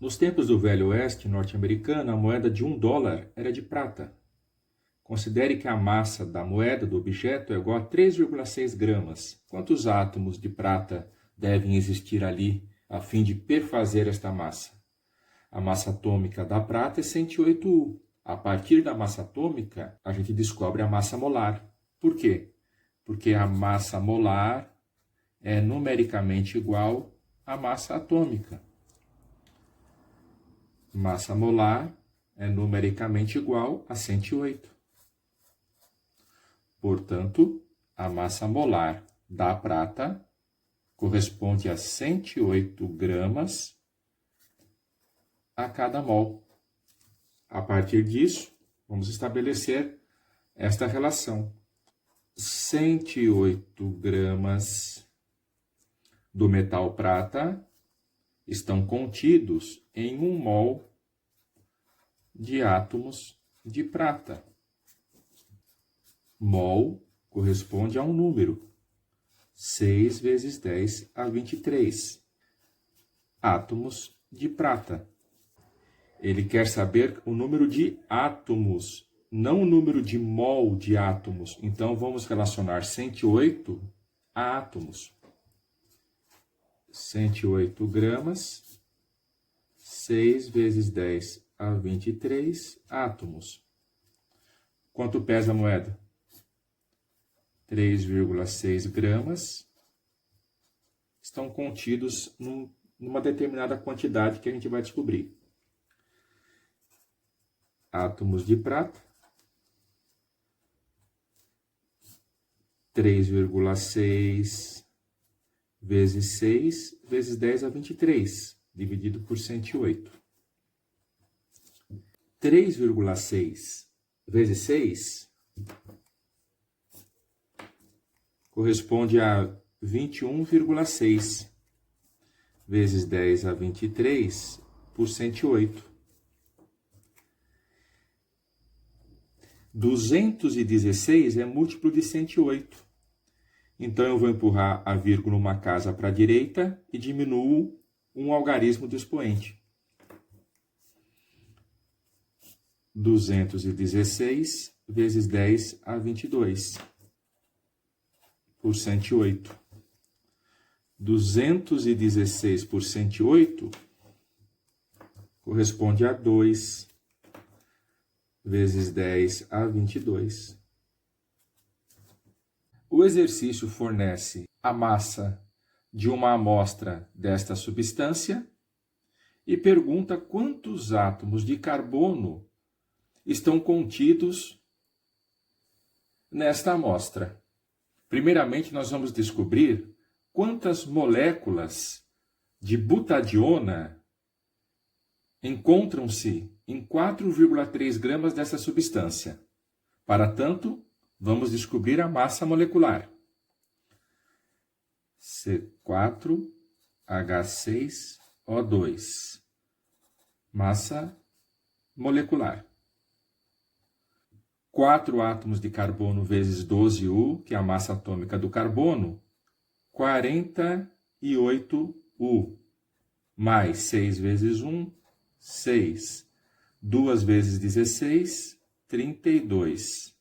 Nos tempos do Velho Oeste norte-americano, a moeda de $1 era de prata. Considere que a massa da moeda do objeto é igual a 3,6 gramas. Quantos átomos de prata devem existir ali a fim de perfazer esta massa? A massa atômica da prata é 108 U. A partir da massa atômica, a gente descobre a massa molar. Por quê? Porque a massa molar é numericamente igual à massa atômica. Massa molar é numericamente igual a 108. Portanto, a massa molar da prata corresponde a 108 gramas a cada mol. A partir disso, vamos estabelecer esta relação. 108 gramas do metal prata estão contidos em 1 mol de átomos de prata. Mol corresponde a um número, 6 vezes 10 a 23 átomos de prata. Ele quer saber o número de átomos, não o número de mol de átomos. Então, vamos relacionar 108 a átomos. 108 gramas, 6 vezes 10 a 23 átomos. Quanto pesa a moeda? 3,6 gramas. Estão contidos numa determinada quantidade que a gente vai descobrir. Átomos de prata. 3,6 vezes 6 vezes 10 a 23, dividido por 108. 3,6 vezes 6 corresponde a 21,6 vezes 10 a 23 por 108. 216 é múltiplo de 108. Então, eu vou empurrar a vírgula uma casa para a direita e diminuo um algarismo do expoente. 216 vezes 10 a 22 por 108. 216 por 108 corresponde a 2 vezes 10 a 22. O exercício fornece a massa de uma amostra desta substância e pergunta quantos átomos de carbono estão contidos nesta amostra. Primeiramente, nós vamos descobrir quantas moléculas de butadiona encontram-se em 4,3 gramas dessa substância. Para tanto, vamos descobrir a massa molecular. C4H6O2. Massa molecular. 4 átomos de carbono vezes 12U, que é a massa atômica do carbono, 48U. Mais 6 vezes 1, 6. 2 vezes 16, 32.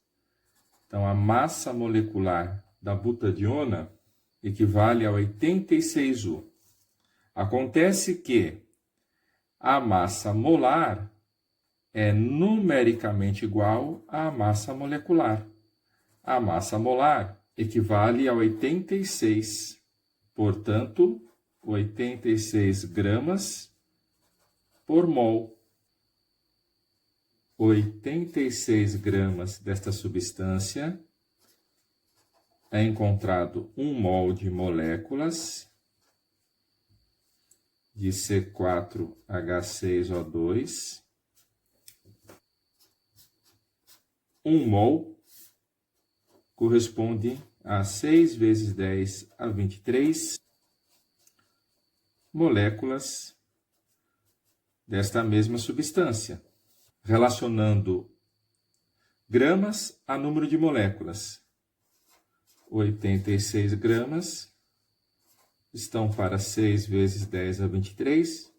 Então, a massa molecular da butadiona equivale a 86U. Acontece que a massa molar é numericamente igual à massa molecular. A massa molar equivale a 86. Portanto, 86 gramas por mol. 86 gramas desta substância é encontrado 1 mol de moléculas de C4H6O2. 1 mol corresponde a 6 vezes 10 a 23 moléculas desta mesma substância, relacionando gramas a número de moléculas. 86 gramas estão para 6 vezes 10 a 23,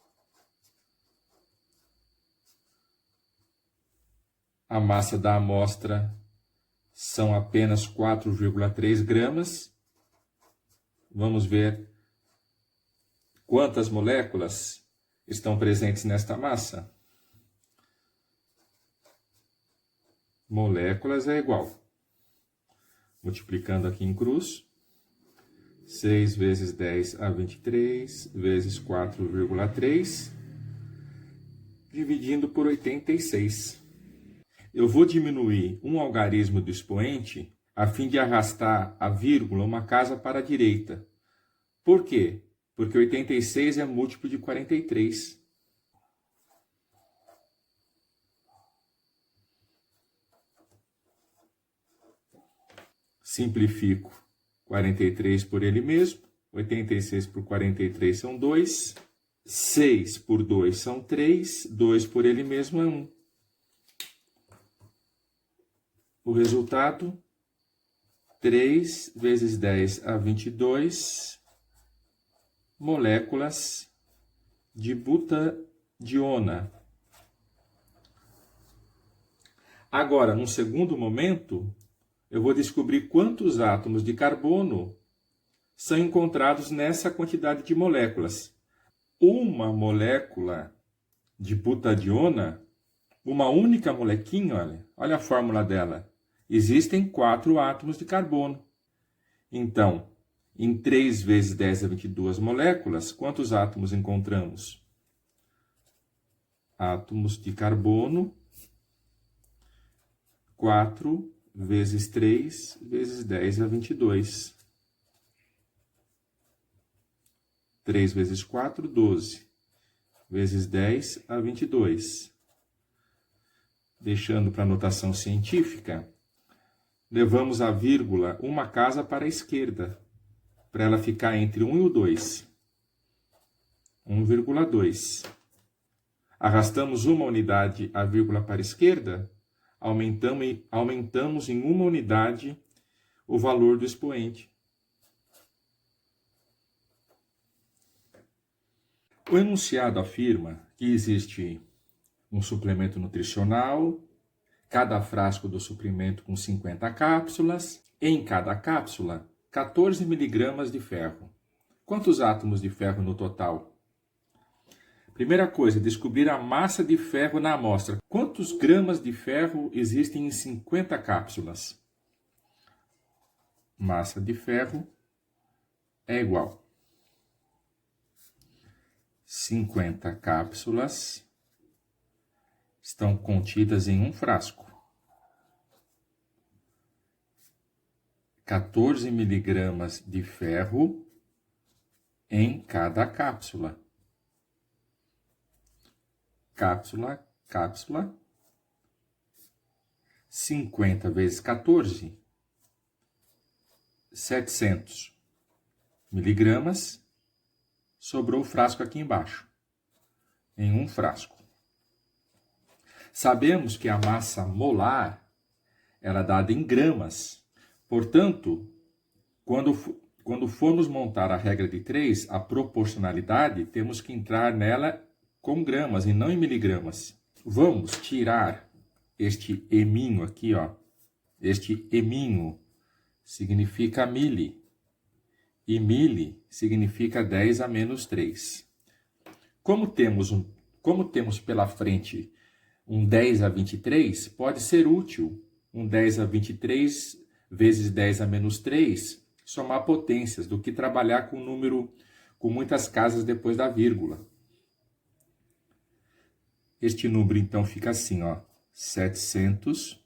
A massa da amostra são apenas 4,3 gramas. Vamos ver quantas moléculas estão presentes nesta massa. Moléculas é igual. Multiplicando aqui em cruz. 6 vezes 10 a 23, vezes 4,3, dividindo por 86. Eu vou diminuir um algarismo do expoente a fim de arrastar a vírgula uma casa para a direita. Por quê? Porque 86 é múltiplo de 43. Simplifico 43 por ele mesmo. 86 por 43 são 2. 6 por 2 são 3. 2 por ele mesmo é 1. O resultado, 3 vezes 10 a 22 moléculas de butadiona. Agora, num segundo momento, eu vou descobrir quantos átomos de carbono são encontrados nessa quantidade de moléculas. Uma molécula de butadiona, uma única molequinha, olha a fórmula dela. Existem 4 átomos de carbono. Então, em 3 vezes 10 a 22 moléculas, quantos átomos encontramos? Átomos de carbono, 4 vezes 3 vezes 10 a 22. 3 vezes 4, 12. Vezes 10 a 22. Deixando para a notação científica, levamos a vírgula uma casa para a esquerda, para ela ficar entre 1 e o 2. 1,2. Arrastamos uma unidade a vírgula para a esquerda, aumentamos em uma unidade o valor do expoente. O enunciado afirma que existe um suplemento nutricional, cada frasco do suplemento com 50 cápsulas, em cada cápsula 14 miligramas de ferro. Quantos átomos de ferro no total? Primeira coisa, descobrir a massa de ferro na amostra. Quantos gramas de ferro existem em 50 cápsulas? Massa de ferro é igual 50 cápsulas estão contidas em um frasco. 14 miligramas de ferro em cada cápsula. Cápsula, cápsula. 50 vezes 14, 700 miligramas. Sobrou o frasco aqui embaixo, em um frasco. Sabemos que a massa molar ela é dada em gramas. Portanto, quando formos montar a regra de 3, a proporcionalidade, temos que entrar nela com gramas e não em miligramas. Vamos tirar este eminho aqui, ó. Este eminho significa mili. E mili significa 10 a menos 3. Como temos pela frente um 10 a 23, pode ser útil um 10 a 23 vezes 10 a menos 3 somar potências do que trabalhar com um número com muitas casas depois da vírgula. Este número então fica assim, ó, 700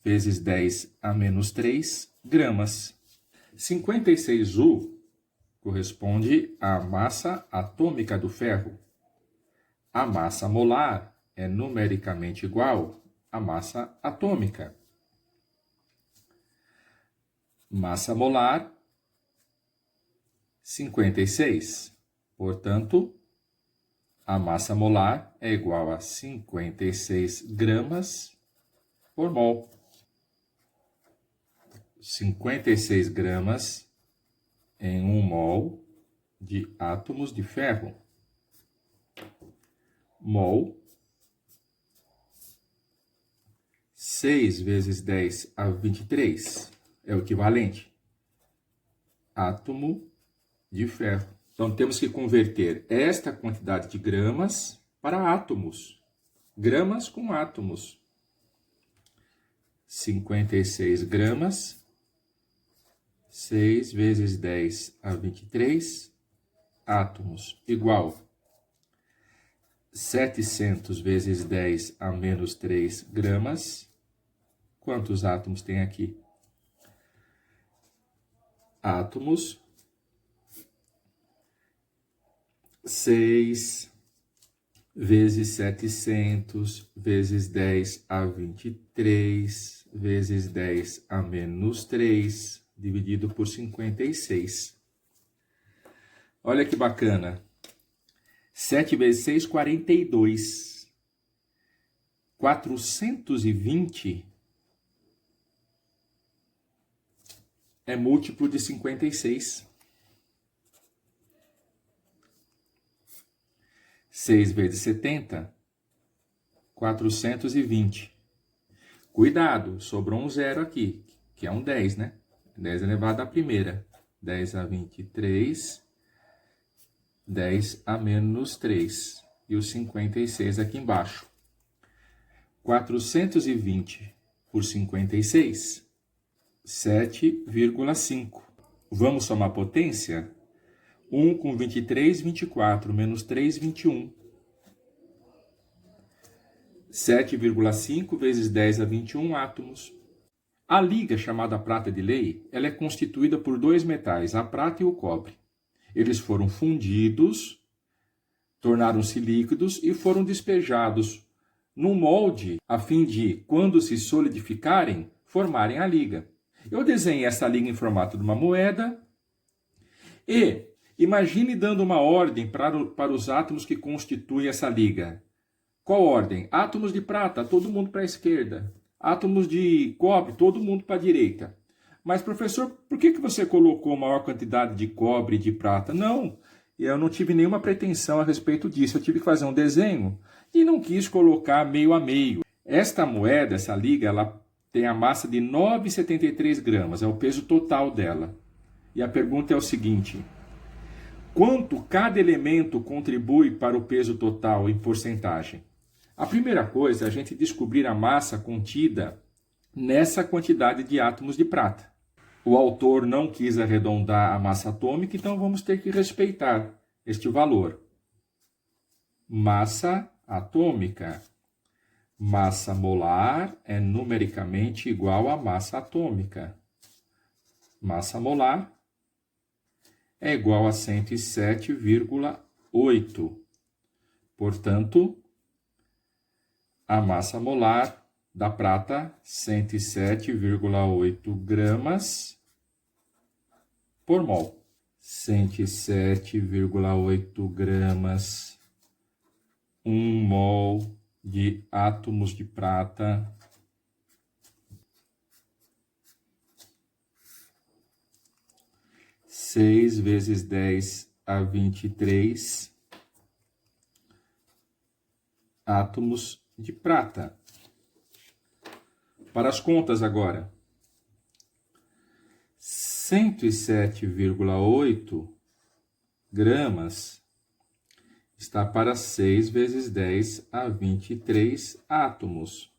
vezes 10 a menos 3 gramas. 56U corresponde à massa atômica do ferro. A massa molar é numericamente igual à massa atômica. Massa molar, 56. Portanto, a massa molar é igual a 56 gramas por mol. 56 gramas em 1 mol de átomos de ferro. Mol 6 vezes 10 a 23 é o equivalente. Átomo de ferro. Então, temos que converter esta quantidade de gramas para átomos. Gramas com átomos. 56 gramas, 6 vezes 10 a 23 átomos, igual 700 vezes 10 a menos 3 gramas. Quantos átomos tem aqui? Átomos. 6 vezes 700 vezes 10 a 23 vezes 10 a menos 3 dividido por 56. Olha que bacana. 7 vezes 6, 42. 420 é múltiplo de 56. 6 vezes 70, 420. Cuidado, sobrou um zero aqui, que é um 10, né? 10 elevado à primeira. 10 a 23, 10 a menos 3. E os 56 aqui embaixo. 420 por 56, 7,5. Vamos somar potência? 1 com 23, 24, menos 3, 21. 7,5 vezes 10 a 21 átomos. A liga, chamada prata de lei, ela é constituída por dois metais, a prata e o cobre. Eles foram fundidos, tornaram-se líquidos e foram despejados num molde a fim de, quando se solidificarem, formarem a liga. Eu desenhei essa liga em formato de uma moeda e imagine dando uma ordem para os átomos que constituem essa liga. Qual ordem? Átomos de prata, todo mundo para a esquerda. Átomos de cobre, todo mundo para a direita. Mas, professor, por que você colocou maior quantidade de cobre e de prata? Não, eu não tive nenhuma pretensão a respeito disso. Eu tive que fazer um desenho e não quis colocar meio a meio. Esta moeda, essa liga, ela tem a massa de 9,73 gramas, é o peso total dela. E a pergunta é o seguinte: quanto cada elemento contribui para o peso total em porcentagem? A primeira coisa é a gente descobrir a massa contida nessa quantidade de átomos de prata. O autor não quis arredondar a massa atômica, então vamos ter que respeitar este valor. Massa atômica. Massa molar é numericamente igual a massa atômica. Massa molar é igual a 107,8. Portanto, a massa molar da prata, 107,8 gramas por mol. 107,8 gramas, 1 mol de átomos de prata. Seis vezes 10 a 23 átomos de prata. Para as contas agora. 107,8 gramas está para 6 vezes 10 a 23 átomos.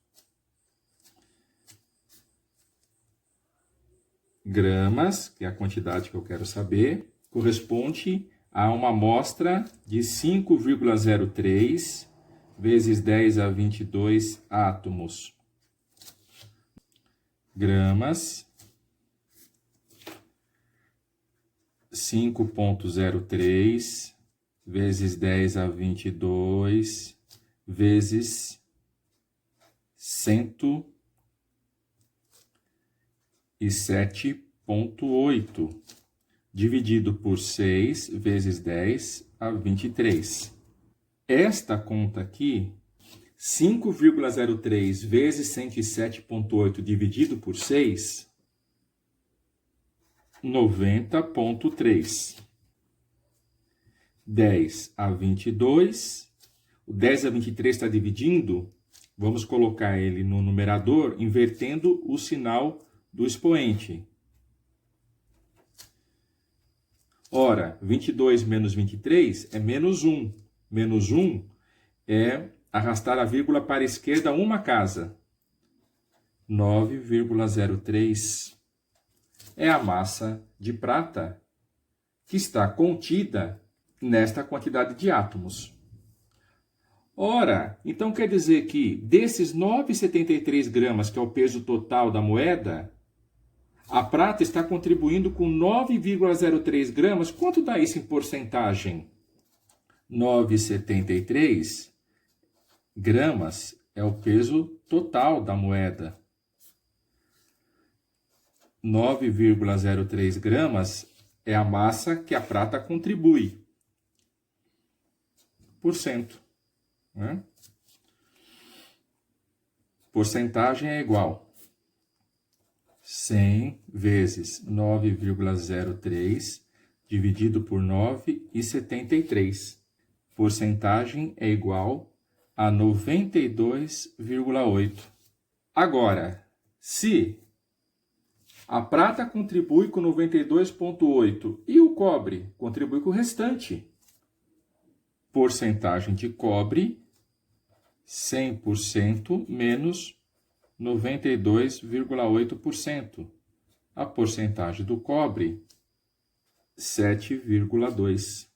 Gramas, que é a quantidade que eu quero saber, corresponde a uma amostra de 5,03 vezes 10 a 22 átomos. Gramas, 5,03 vezes 10 a 22 vezes 107,8 dividido por 6 vezes 10 a 23. Esta conta aqui, 5,03 vezes 107,8 dividido por 6, 90,3. 10 a 22, o 10 a 23 está dividindo, Vamos colocar ele no numerador, invertendo o sinal do expoente. Ora, 22 menos 23 é menos 1. Menos 1 é arrastar a vírgula para a esquerda uma casa. 9,03 é a massa de prata que está contida nesta quantidade de átomos. Ora, então quer dizer que desses 9,73 gramas, que é o peso total da moeda, a prata está contribuindo com 9,03 gramas. Quanto dá isso em porcentagem? 9,73 gramas é o peso total da moeda. 9,03 gramas é a massa que a prata contribui. Por cento. Né? Porcentagem é igual 100 vezes 9,03 dividido por 9,73. Porcentagem é igual a 92,8. Agora, se a prata contribui com 92,8 e o cobre contribui com o restante, porcentagem de cobre 100% menos 92,8%. A porcentagem do cobre, 7,2%.